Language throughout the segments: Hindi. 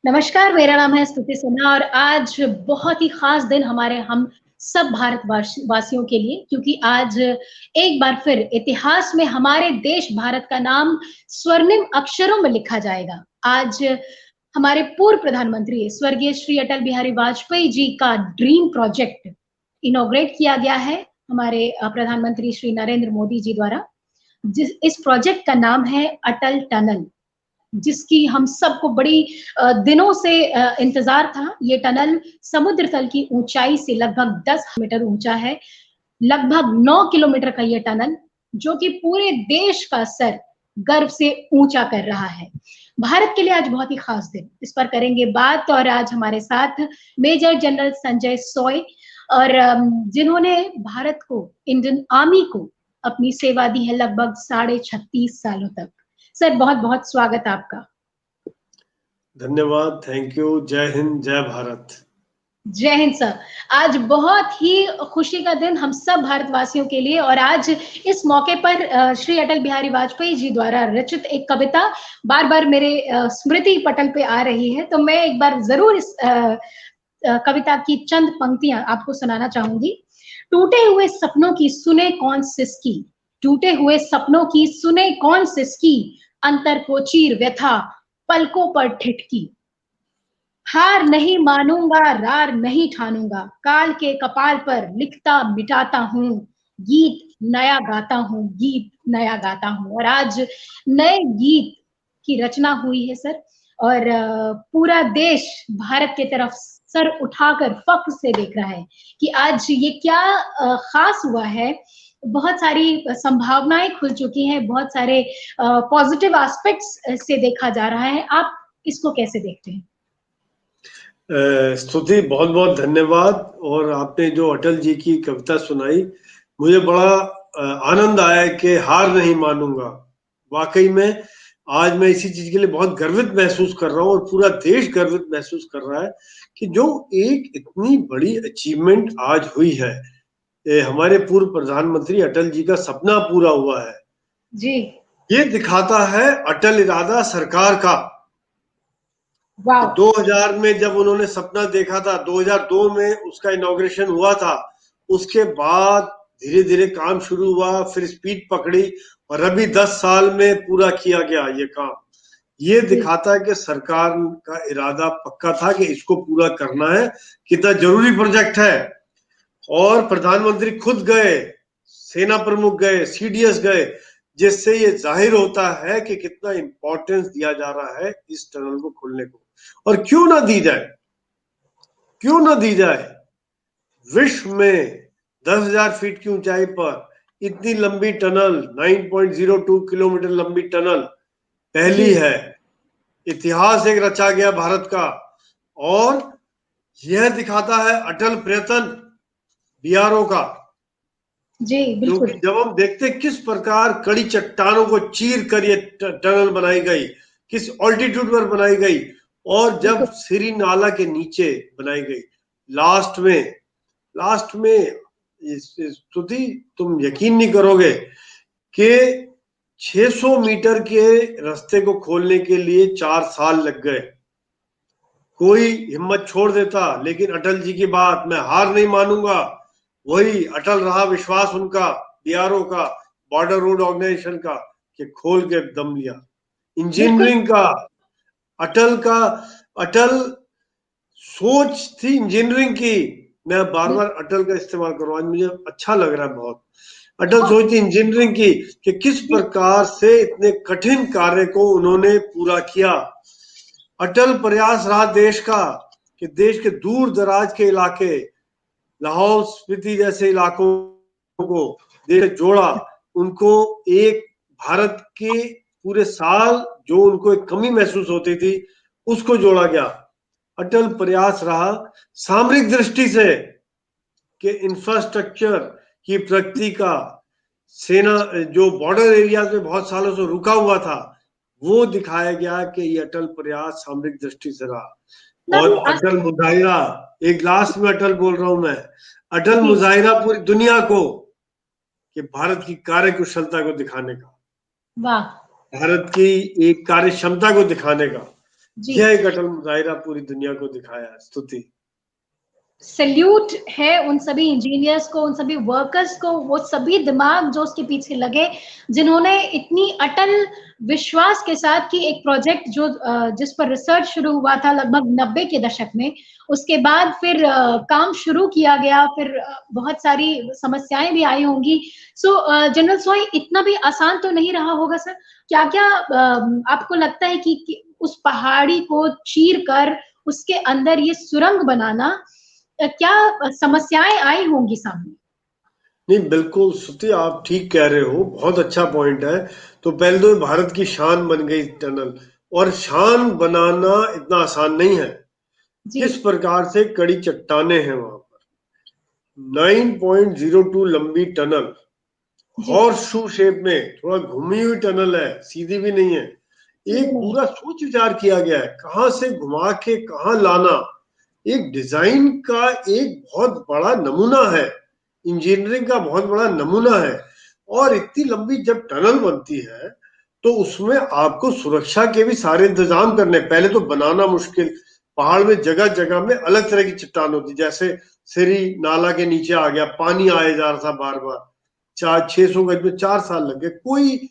नमस्कार, मेरा नाम है स्तुति सिन्हा और आज बहुत ही खास दिन हम सब वासियों के लिए, क्योंकि आज एक बार फिर इतिहास में हमारे देश भारत का नाम स्वर्णिम अक्षरों में लिखा जाएगा। आज हमारे पूर्व प्रधानमंत्री स्वर्गीय श्री अटल बिहारी वाजपेयी जी का ड्रीम प्रोजेक्ट इनॉग्रेट किया गया है हमारे प्रधानमंत्री श्री नरेंद्र मोदी जी द्वारा। इस प्रोजेक्ट का नाम है अटल टनल, जिसकी हम सबको बड़ी दिनों से इंतजार था। ये टनल समुद्र तल की ऊंचाई से लगभग 10 मीटर ऊंचा है। लगभग 9 किलोमीटर का ये टनल, जो कि पूरे देश का सर गर्व से ऊंचा कर रहा है। भारत के लिए आज बहुत ही खास दिन, इस पर करेंगे बात। और आज हमारे साथ मेजर जनरल संजय सोय, और जिन्होंने भारत को, इंडियन आर्मी को अपनी सेवा दी है लगभग 36.5 सालों तक। सर, बहुत बहुत स्वागत आपका। धन्यवाद, थैंक यू। जय हिंद, जय भारत। जय हिंद सर। आज बहुत ही खुशी का दिन हम सब भारतवासियों के लिए, और आज इस मौके पर श्री अटल बिहारी वाजपेयी जी द्वारा रचित एक कविता बार बार मेरे स्मृति पटल पे आ रही है, तो मैं एक बार जरूर इस कविता की चंद पंक्तियां आपको सुनाना चाहूंगी। टूटे हुए सपनों की सुने कौन सिसकी, टूटे हुए सपनों की सुने कौन सिसकी, अंतर को चीर व्यथा पलकों पर ठिठकी। हार नहीं मानूंगा, रार नहीं ठानूंगा, काल के कपाल पर लिखता मिटाता हूँ, गीत नया गाता हूँ, गीत नया गाता हूँ। और आज नए गीत की रचना हुई है सर, और पूरा देश भारत के तरफ सर उठाकर फख्र से देख रहा है कि आज ये क्या खास हुआ है। बहुत सारी संभावनाएं खुल चुकी हैं, बहुत सारे पॉजिटिव एस्पेक्ट्स से देखा जा रहा है। आप इसको कैसे देखते हैं? स्तुति, बहुत बहुत धन्यवाद। और आपने जो अटल जी की कविता सुनाई, मुझे बड़ा आनंद आया कि हार नहीं मानूंगा। वाकई में आज मैं इसी चीज के लिए बहुत गर्वित महसूस कर रहा हूँ, और पूरा देश गर्वित महसूस कर रहा है कि जो एक इतनी बड़ी अचीवमेंट आज हुई है, हमारे पूर्व प्रधानमंत्री अटल जी का सपना पूरा हुआ है जी। ये दिखाता है अटल इरादा सरकार का। 2000 में जब उन्होंने सपना देखा था, 2002 में उसका इनॉग्रेशन हुआ था, उसके बाद धीरे धीरे काम शुरू हुआ, फिर स्पीड पकड़ी, और अभी 10 साल में पूरा किया गया ये काम। ये दिखाता है कि सरकार का इरादा पक्का था कि इसको पूरा करना है, कितना जरूरी प्रोजेक्ट है। और प्रधानमंत्री खुद गए, सेना प्रमुख गए, सीडीएस गए, जिससे ये जाहिर होता है कि कितना इंपॉर्टेंस दिया जा रहा है इस टनल को खोलने को। और क्यों ना दी जाए, क्यों ना दी जाए। विश्व में 10,000 फीट की ऊंचाई पर इतनी लंबी टनल, 9.02 किलोमीटर लंबी टनल पहली है। इतिहास एक रचा गया भारत का, और यह दिखाता है अटल प्रयत्न बीआरओ का। जी बिल्कुल। क्योंकि जब हम देखते किस प्रकार कड़ी चट्टानों को चीर कर ये टनल बनाई गई, किस ऑल्टीट्यूड पर बनाई गई, और जब सिरी नाला के नीचे बनाई गई, लास्ट में स्तुति, तुम यकीन नहीं करोगे कि 600 मीटर के रास्ते को खोलने के लिए 4 साल लग गए। कोई हिम्मत छोड़ देता, लेकिन अटल जी की बात, मैं हार नहीं मानूंगा, वही अटल रहा विश्वास उनका, बीआरओ का, बॉर्डर रोड ऑर्गेनाइजेशन का, कि खोल के दम लिया। इंजीनियरिंग का, अटल सोच थी इंजीनियरिंग की। मैं बार बार अटल का इस्तेमाल कर रहा हूं, मुझे अच्छा लग रहा है बहुत। अटल सोच थी इंजीनियरिंग की कि किस प्रकार से इतने कठिन कार्य को उन्होंने पूरा किया। अटल प्रयास रहा देश का कि देश के दूर दराज के इलाके, लाहौल स्पीति जैसे इलाकों को देश जोड़ा, उनको एक भारत के पूरे साल जो उनको एक कमी महसूस होती थी उसको जोड़ा गया। अटल प्रयास रहा सामरिक दृष्टि से कि इंफ्रास्ट्रक्चर की प्रगति का, सेना जो बॉर्डर एरियाज में बहुत सालों से रुका हुआ था, वो दिखाया गया कि ये अटल प्रयास सामरिक दृष्टि से रहा। और अटल मुजाहिरा, एक लास्ट में अटल बोल रहा हूं मैं, अटल मुजाहिरा पूरी दुनिया को कि भारत की कार्य कुशलता को दिखाने का, वाह, भारत की एक कार्य क्षमता को दिखाने का, जी, यह एक अटल मुजाहिरा पूरी दुनिया को दिखाया है। स्तुति। सैल्यूट है उन सभी इंजीनियर्स को, उन सभी वर्कर्स को, वो सभी दिमाग जो उसके पीछे लगे, जिन्होंने इतनी अटल विश्वास के साथ कि एक प्रोजेक्ट जो जिस पर रिसर्च शुरू हुआ था लगभग 90 के दशक में, उसके बाद फिर काम शुरू किया गया, फिर बहुत सारी समस्याएं भी आई होंगी। सो जनरल सोई, इतना भी आसान तो नहीं रहा होगा सर। क्या क्या आपको लगता है कि उस पहाड़ी को चीर कर उसके अंदर ये सुरंग बनाना, क्या समस्याएं आई होंगी सामने? नहीं, बिल्कुल स्तुति, आप ठीक कह रहे हो, बहुत अच्छा पॉइंट है। तो पहले तो भारत की शान बन गई टनल, और शान बनाना इतना आसान नहीं है। जी, किस प्रकार से कड़ी चट्टाने हैं वहां पर, 9.02 लंबी टनल, जी, हॉर्स शू शेप में, थोड़ा घूमी हुई टनल है, सीधी भी नहीं है। सीधे एक नहीं। पूरा सोच विचार किया गया है, कहां से घुमा के कहां लाना। एक डिजाइन का एक बहुत बड़ा नमूना है, इंजीनियरिंग का बहुत बड़ा नमूना है। और इतनी लंबी जब टनल बनती है तो उसमें आपको सुरक्षा के भी सारे इंतजाम करने। पहले तो बनाना मुश्किल, पहाड़ में जगह जगह में अलग तरह की चट्टान होती, जैसे सिरी नाला के नीचे आ गया, पानी आया जा रहा था बार बार, 400-600 गज में 4 साल लग गए। कोई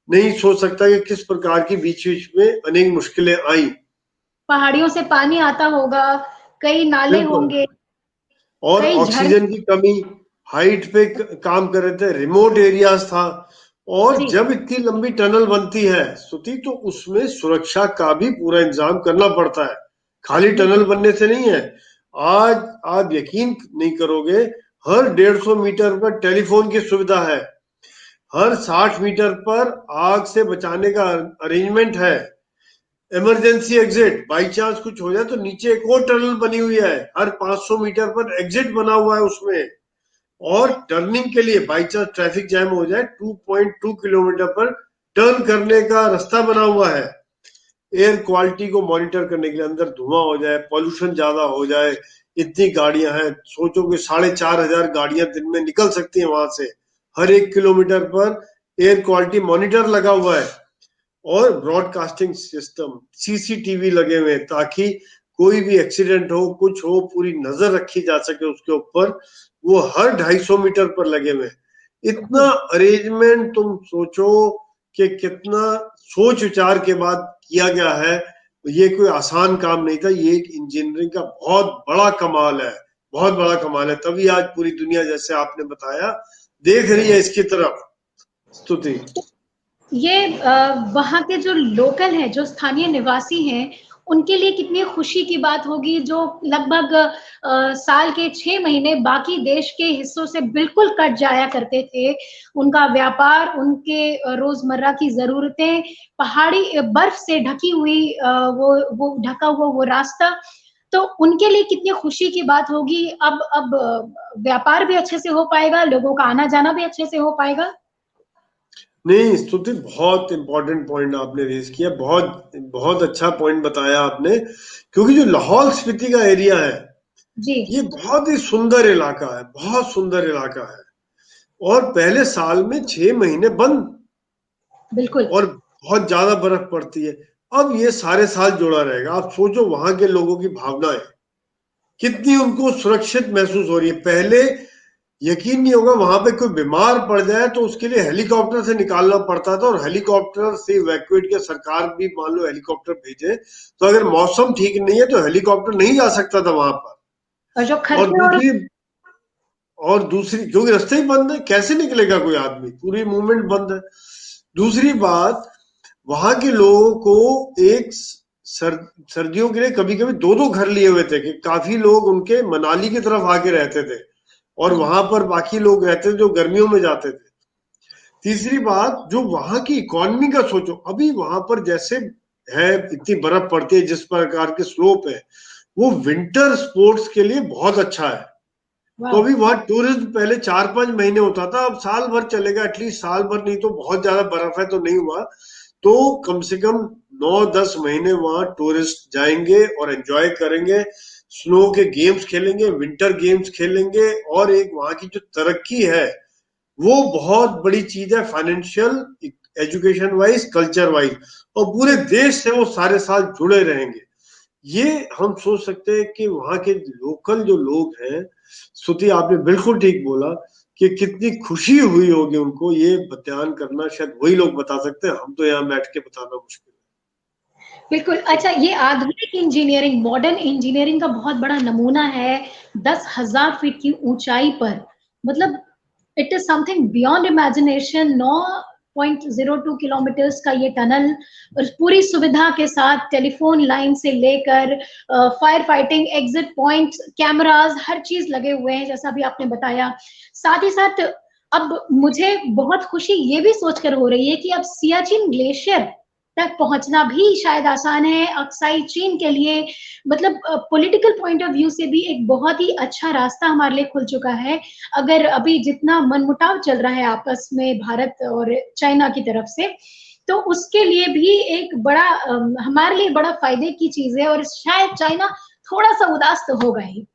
नहीं सोच सकता कि किस प्रकार की बीच बीच में अनेक मुश्किलें आई। पहाड़ियों से पानी आता होगा, कई नाले बिल्कुल। होंगे, और कई झरने। ऑक्सीजन की कमी, हाइट पे काम कर रहे थे, रिमोट एरियाज था। और जी, जब इतनी लंबी टनल बनती है श्रुति, तो उसमें सुरक्षा का भी पूरा इंतजाम करना पड़ता है, खाली टनल बिल्कुल। बनने से नहीं है। आज आप यकीन नहीं करोगे, हर 150 मीटर पर टेलीफोन की सुविधा है, हर 60 मीटर पर आग से बचाने का अरेंजमेंट है, इमरजेंसी एग्जिट, बाई चांस कुछ हो जाए तो नीचे एक और टनल बनी हुई है, हर 500 मीटर पर एग्जिट बना हुआ है उसमें। और टर्निंग के लिए बाई चांस ट्रैफिक जैम हो जाए, 2.2 किलोमीटर पर टर्न करने का रास्ता बना हुआ है। एयर क्वालिटी को मॉनिटर करने के लिए, अंदर धुआं हो जाए, पॉल्यूशन ज्यादा हो जाए, इतनी गाड़ियां हैं, सोचो कि 4,500 गाड़ियां दिन में निकल सकती हैं वहां से। हर 1 किलोमीटर पर एयर क्वालिटी मॉनिटर लगा हुआ है, और ब्रॉडकास्टिंग सिस्टम, सीसीटीवी लगे हुए हैं, ताकि कोई भी एक्सीडेंट हो, कुछ हो, पूरी नजर रखी जा सके उसके ऊपर। वो हर 250 मीटर पर लगे हुए हैं। इतना जी, अरेंजमेंट तुम सोचो कि कितना सोच विचार के बाद किया गया है। ये कोई आसान काम नहीं था, ये एक इंजीनियरिंग का बहुत बड़ा कमाल है, बहुत बड़ा कमाल है। तभी आज पूरी दुनिया, जैसे आपने बताया, देख रही है इसकी तरफ। स्तुति। ये वहाँ के जो लोकल हैं, जो स्थानीय निवासी हैं, उनके लिए कितनी खुशी की बात होगी, जो लगभग साल के 6 महीने बाकी देश के हिस्सों से बिल्कुल कट जाया करते थे। उनका व्यापार, उनके रोजमर्रा की जरूरतें, पहाड़ी बर्फ से ढकी हुई वो ढका हुआ वो रास्ता, तो उनके लिए कितनी खुशी की बात होगी। अब व्यापार भी अच्छे से हो पाएगा, लोगों का आना जाना भी अच्छे से हो पाएगा। नहीं स्तुति, बहुत इंपॉर्टेंट पॉइंट आपने रेज किया, बहुत बहुत अच्छा पॉइंट बताया आपने। क्योंकि जो लाहौल स्पीति का एरिया है, जी, ये बहुत ही सुंदर इलाका है, बहुत सुंदर इलाका है। और पहले साल में 6 महीने बंद, बिल्कुल। और बहुत ज्यादा बर्फ पड़ती है। अब ये सारे साल जुड़ा रहेगा। आप सोचो वहां के लोगों की भावनाएं कितनी उनको सुरक्षित महसूस हो रही है। पहले यकीन नहीं होगा, वहां पे कोई बीमार पड़ जाए तो उसके लिए हेलीकॉप्टर से निकालना पड़ता था, और हेलीकॉप्टर से इवैक्यूएट किया, सरकार भी मान लो हेलीकॉप्टर भेजे, तो अगर मौसम ठीक नहीं है तो हेलीकॉप्टर नहीं जा सकता था वहां पर। और जो और खर्चे और दूसरी क्योंकि रास्ते ही बंद है, कैसे निकलेगा कोई आदमी, पूरी मूवमेंट बंद है। दूसरी बात, वहां के लोगों को एक सर्दियों के लिए कभी कभी दो दो घर लिए हुए थे, कि काफी लोग उनके मनाली की तरफ आके रहते थे, और जी, वहां पर बाकी लोग रहते थे जो गर्मियों में जाते थे। तीसरी बात, जो वहां की इकोनॉमी का सोचो, अभी वहां पर जैसे है, इतनी बर्फ पड़ती है, जिस प्रकार के स्लोप है, वो विंटर स्पोर्ट्स के लिए बहुत अच्छा है। तो वाह! अभी वहां टूरिज्म पहले 4-5 महीने होता था, अब साल भर चलेगा, एटलीस्ट साल भर, नहीं तो बहुत ज्यादा बर्फ है तो नहीं हुआ, तो कम से कम 9-10 महीने वहां टूरिस्ट जाएंगे और एंजॉय करेंगे, स्नो के गेम्स खेलेंगे, विंटर गेम्स खेलेंगे। और एक वहां की जो तरक्की है, वो बहुत बड़ी चीज है, financial education wise, culture wise, और पूरे देश से वो सारे साल जुड़े रहेंगे। ये हम सोच सकते हैं कि वहां के लोकल जो लोग हैं, स्तुति आपने बिल्कुल ठीक बोला कि कितनी खुशी हुई होगी उनको, ये बयान करना शायद वही लोग बता सकते हैं, हम तो यहाँ बैठ के बताना मुश्किल है। बिल्कुल। अच्छा, ये आधुनिक इंजीनियरिंग, मॉडर्न इंजीनियरिंग का बहुत बड़ा नमूना है 10,000 फीट की ऊंचाई पर। मतलब it is something beyond imagination. 9.02 kilometres का ये टनल, और पूरी सुविधा के साथ टेलीफोन लाइन से लेकर fire fighting, exit point, cameras, हर चीज लगे हुए हैं जैसा भी आपने बताया। साथ ही साथ अब मुझे बहुत खुशी ये भी सोचकर हो रही है कि अब सियाचिन ग्लेशियर तक पहुंचना भी शायद आसान है अक्साई चीन के लिए। मतलब पॉलिटिकल पॉइंट ऑफ व्यू से भी एक बहुत ही अच्छा रास्ता हमारे लिए खुल चुका है। अगर अभी जितना मनमुटाव चल रहा है आपस में भारत और चाइना की तरफ से, तो उसके लिए भी एक बड़ा हमारे लिए बड़ा फायदे की चीज है, और शायद चाइना थोड़ा सा उदास तो होगा ही।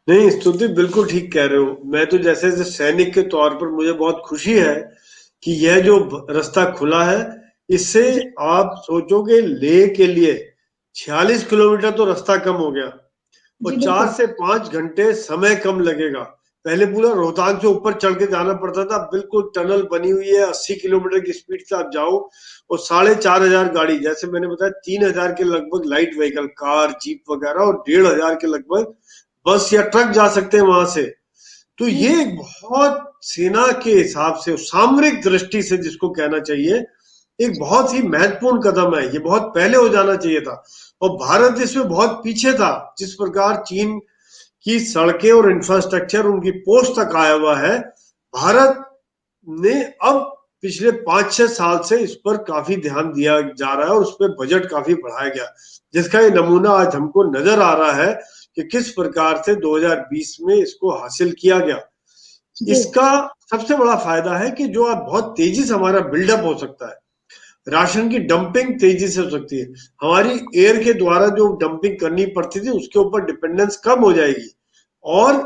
नहीं स्तुति, बिल्कुल ठीक कह रहे हो। मैं तो जैसे जैसे सैनिक के तौर पर मुझे बहुत खुशी है कि यह जो रास्ता खुला है, इससे जी आप सोचोगे लेह के लिए 46 किलोमीटर तो रास्ता कम हो गया, जी और 4 बिल्कुल। से 5 घंटे समय कम लगेगा। पहले पूरा रोहतांग से ऊपर चढ़ के जाना पड़ता था, बिल्कुल टनल बनी हुई है, 80 किलोमीटर की स्पीड से आप जाओ, और 4,500 गाड़ी, जैसे मैंने बताया 3,000 के लगभग लाइट व्हीकल, कार, जीप वगैरह, और 1,500 के लगभग बस या ट्रक जा सकते हैं वहां से। तो ये हम्म। एक बहुत सेना के हिसाब से, सामरिक दृष्टि से जिसको कहना चाहिए, एक बहुत ही महत्वपूर्ण कदम है। ये बहुत पहले हो जाना चाहिए था, और भारत इसमें बहुत पीछे था। जिस प्रकार चीन की सड़कें और इंफ्रास्ट्रक्चर उनकी पोस्ट तक आया हुआ है, भारत ने अब पिछले 5-6 साल से इस पर काफी ध्यान दिया जा रहा है, और उस पर बजट काफी बढ़ाया गया, जिसका ये नमूना आज हमको नजर आ रहा है कि किस प्रकार से 2020 में इसको हासिल किया गया। जी इसका सबसे बड़ा फायदा है कि जो अब बहुत तेजी से हमारा बिल्डअप हो सकता है, राशन की डंपिंग तेजी से हो सकती है, हमारी एयर के द्वारा जो डंपिंग करनी पड़ती थी उसके ऊपर डिपेंडेंस कम हो जाएगी, और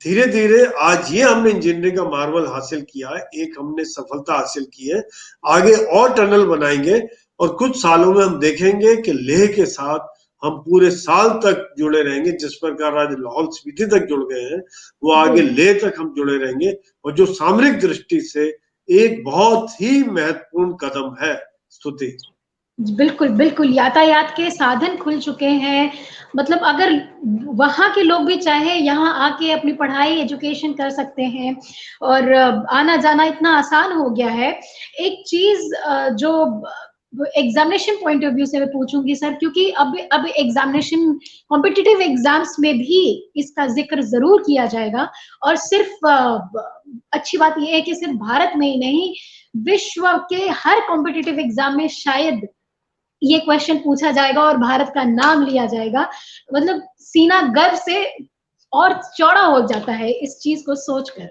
धीरे धीरे आज ये हमने इंजीनियरिंग का मार्वल हासिल किया है, एक हमने सफलता हासिल की है। आगे और टनल बनाएंगे, और कुछ सालों में हम देखेंगे कि लेह के साथ हम पूरे साल तक जुड़े रहेंगे। जिस प्रकार आज लाहौल स्पीति तक जुड़ गए हैं, वो जी आगे लेह तक हम जुड़े रहेंगे, और जो सामरिक दृष्टि से एक बहुत ही महत्वपूर्ण कदम है। स्तुति। बिल्कुल बिल्कुल, यातायात के साधन खुल चुके हैं। मतलब अगर वहां के लोग भी चाहे यहाँ आके अपनी पढ़ाई एजुकेशन कर सकते हैं, और आना जाना इतना आसान हो गया है। एक चीज जो एग्जामिनेशन पॉइंट ऑफ व्यू से मैं पूछूंगी सर, क्योंकि अब एग्जामिनेशन, कॉम्पिटिटिव एग्जाम्स में भी इसका जिक्र जरूर किया जाएगा। और सिर्फ अच्छी बात यह है कि सिर्फ भारत में ही नहीं, विश्व के हर कॉम्पिटिटिव एग्जाम में शायद ये क्वेश्चन पूछा जाएगा और भारत का नाम लिया जाएगा। मतलब सीना गर्व से और चौड़ा हो जाता है इस चीज को सोचकर।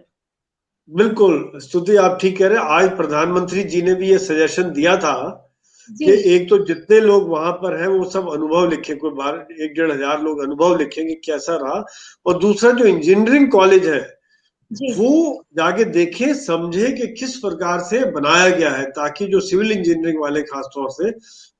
बिल्कुल स्तुति, आप ठीक कह रहे हैं। आज प्रधानमंत्री जी ने भी ये सजेशन दिया था जी कि एक तो जितने लोग वहां पर हैं वो सब अनुभव लिखें, कोई 1,500 लोग अनुभव लिखेंगे कैसा रहा, और दूसरा जो इंजीनियरिंग कॉलेज है जी वो जाके देखे समझे कि किस प्रकार से बनाया गया है, ताकि जो सिविल इंजीनियरिंग वाले खासतौर से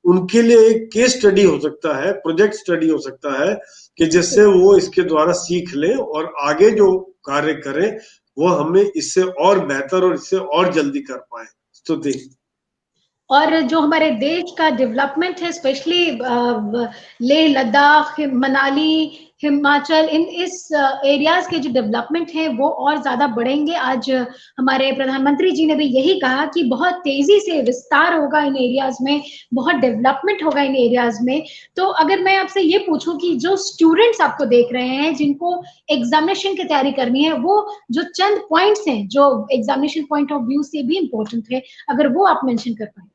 उनके लिए एक केस स्टडी हो सकता है, प्रोजेक्ट स्टडी हो सकता है, कि जिससे वो इसके द्वारा सीख लें और आगे जो कार्य करें वो हमें इससे और बेहतर और इससे और जल्दी कर पाए। स्तुति। और जो हमारे देश का डेवलपमेंट है, स्पेशली लेह लद्दाख, मनाली, हिमाचल, इन इस एरियाज के जो डेवलपमेंट है वो और ज्यादा बढ़ेंगे। आज हमारे प्रधानमंत्री जी ने भी यही कहा कि बहुत तेजी से विस्तार होगा इन एरियाज में, बहुत डेवलपमेंट होगा इन एरियाज में। तो अगर मैं आपसे ये पूछूं कि जो स्टूडेंट्स आपको देख रहे हैं जिनको एग्जामिनेशन की तैयारी करनी है, वो जो चंद पॉइंट्स हैं जो एग्जामिनेशन पॉइंट ऑफ व्यू से भी इंपॉर्टेंट है, अगर वो आप मेंशन कर पाए।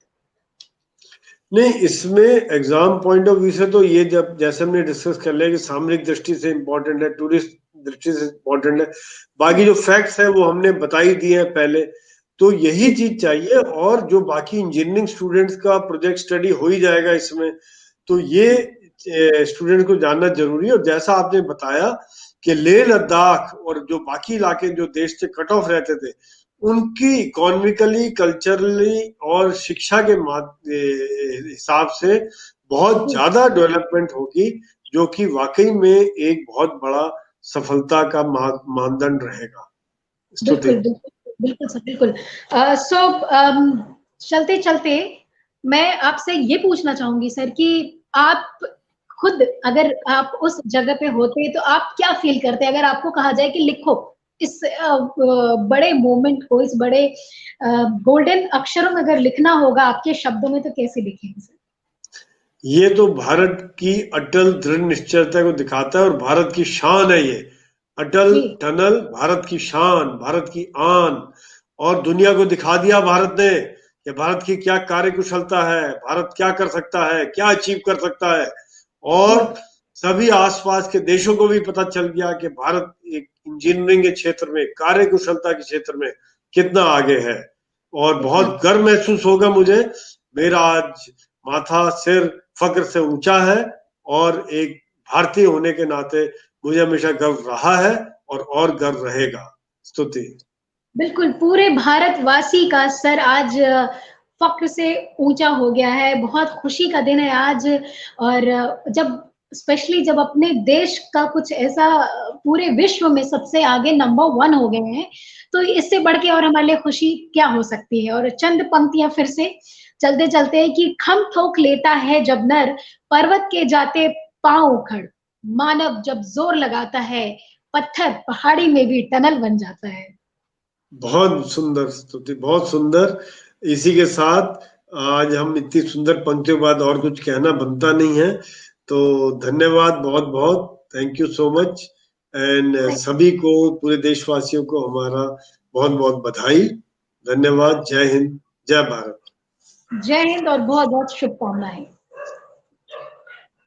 नहीं, इसमें एग्जाम पॉइंट ऑफ व्यू से तो ये, जब जैसे हमने डिस्कस कर लिया कि सामरिक दृष्टि से इम्पोर्टेंट है, टूरिस्ट दृष्टि से इम्पोर्टेंट है, बाकी जो फैक्ट्स है वो हमने बताई दिए हैं पहले, तो यही चीज चाहिए। और जो बाकी इंजीनियरिंग स्टूडेंट्स का प्रोजेक्ट स्टडी हो ही जाएगा इसमें, तो ये स्टूडेंट को जानना जरूरी है। और जैसा आपने बताया कि लेह लद्दाख और जो बाकी इलाके जो देश से कट ऑफ रहते थे, उनकी इकोनॉमिकली, कल्चरली और शिक्षा के हिसाब से बहुत ज्यादा डेवलपमेंट होगी, जो कि वाकई में एक बहुत बड़ा सफलता का मानदंड रहेगा। बिल्कुल बिल्कुल बिल्कुल सर, बिल्कुल। सो चलते चलते मैं आपसे ये पूछना चाहूंगी सर कि आप खुद अगर आप उस जगह पे होते तो आप क्या फील करते अगर आपको कहा जाए कि लिखो इस बड़े मोमेंट को, इस बड़े गोल्डन अक्षरों में अगर लिखना होगा आपके शब्दों में, तो कैसे लिखेंगे सर? ये तो भारत की अटल दृढ़ निश्चयता को दिखाता है और भारत की शान है ये। अटल टनल भारत की शान, भारत की आन, और दुनिया को दिखा दिया भारत ने कि भारत की क्या कार्यकुशलता है, भारत क्या कर सकता है, क्या अचीव कर सकता है। और सभी आसपास के देशों को भी पता चल गया कि भारत एक इंजीनियरिंग के क्षेत्र में, कार्यकुशलता के क्षेत्र में कितना आगे है। और बहुत गर्व महसूस होगा मुझे, मेरा आज माथा सिर फक्र से ऊंचा है, और एक भारतीय होने के नाते मुझे हमेशा गर्व रहा है और गर्व रहेगा। स्तुति। बिल्कुल, पूरे भारतवासी का सर आज फक्र से ऊंचा हो गया है। बहुत खुशी का दिन है आज। और जब स्पेशली जब अपने देश का कुछ ऐसा पूरे विश्व में सबसे आगे नंबर 1 हो गए हैं, तो इससे बढ़ के और हमारे लिए खुशी क्या हो सकती है। और चंद पंक्तियां फिर से चलते चलते कि खम ठोक लेता है जब नर, पर्वत के जाते पांव उखड़, मानव जब जोर लगाता है, पत्थर पहाड़ी में भी टनल बन जाता है। बहुत सुंदर स्तुति, बहुत सुंदर। इसी के साथ आज हम इतनी सुंदर पंक्तियों के बाद और कुछ कहना बनता नहीं है, तो धन्यवाद बहुत बहुत, thank you so much. And सभी को, पूरे देशवासियों को हमारा बहुत बहुत बधाई, धन्यवाद। जय हिंद, जय भारत। जय हिंद और बहुत बहुत शुभकामनाएं।